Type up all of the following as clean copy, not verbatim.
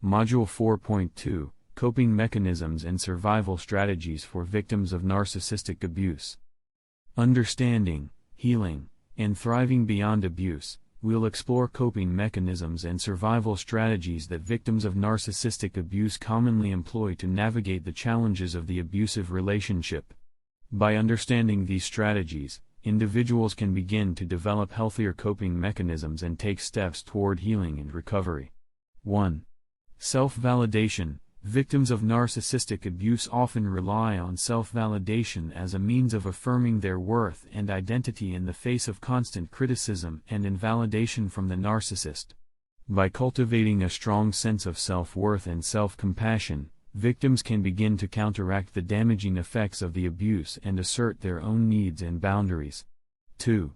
Module 4.2, Coping Mechanisms and Survival Strategies for Victims of Narcissistic Abuse. Understanding, healing, and thriving beyond abuse. We'll explore coping mechanisms and survival strategies that victims of narcissistic abuse commonly employ to navigate the challenges of the abusive relationship. By understanding these strategies, individuals can begin to develop healthier coping mechanisms and take steps toward healing and recovery. 1. Self-validation. Victims of narcissistic abuse often rely on self-validation as a means of affirming their worth and identity in the face of constant criticism and invalidation from the narcissist. By cultivating a strong sense of self-worth and self-compassion, victims can begin to counteract the damaging effects of the abuse and assert their own needs and boundaries. 2.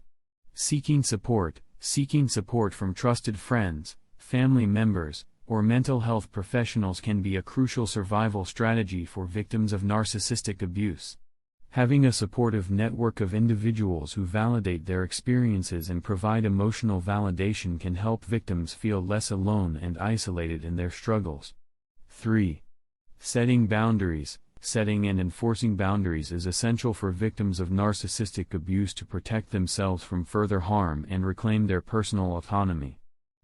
Seeking support. Seeking support from trusted friends, family members, or mental health professionals can be a crucial survival strategy for victims of narcissistic abuse. Having a supportive network of individuals who validate their experiences and provide emotional validation can help victims feel less alone and isolated in their struggles. 3. Setting boundaries. Setting and enforcing boundaries is essential for victims of narcissistic abuse to protect themselves from further harm and reclaim their personal autonomy.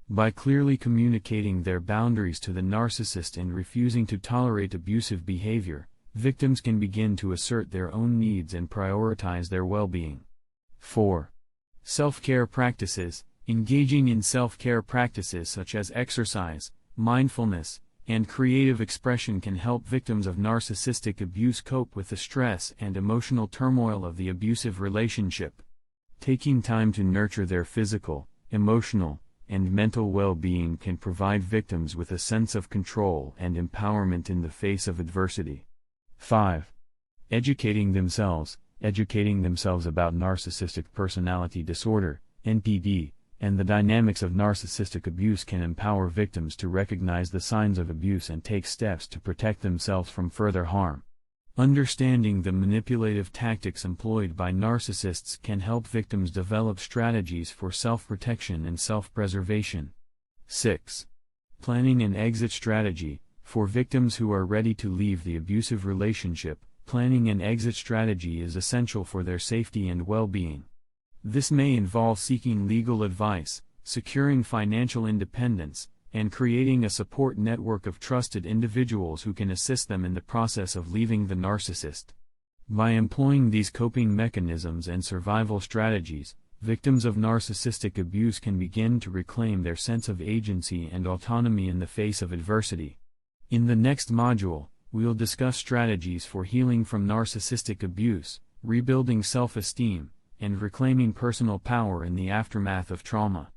By clearly communicating their boundaries to the narcissist and refusing to tolerate abusive behavior, victims can begin to assert their own needs and prioritize their well-being. 4. Self-care practices. Engaging in self-care practices such as exercise, mindfulness, and creative expression can help victims of narcissistic abuse cope with the stress and emotional turmoil of the abusive relationship. Taking time to nurture their physical, emotional, and mental well-being can provide victims with a sense of control and empowerment in the face of adversity. 5. Educating themselves. Educating themselves about narcissistic personality disorder, NPD, and the dynamics of narcissistic abuse can empower victims to recognize the signs of abuse and take steps to protect themselves from further harm. Understanding the manipulative tactics employed by narcissists can help victims develop strategies for self-protection and self-preservation. 6. Planning an exit strategy. For victims who are ready to leave the abusive relationship, planning an exit strategy is essential for their safety and well-being. This may involve seeking legal advice, securing financial independence, and creating a support network of trusted individuals who can assist them in the process of leaving the narcissist. By employing these coping mechanisms and survival strategies, victims of narcissistic abuse can begin to reclaim their sense of agency and autonomy in the face of adversity. In the next module, we'll discuss strategies for healing from narcissistic abuse, rebuilding self-esteem, and reclaiming personal power in the aftermath of trauma.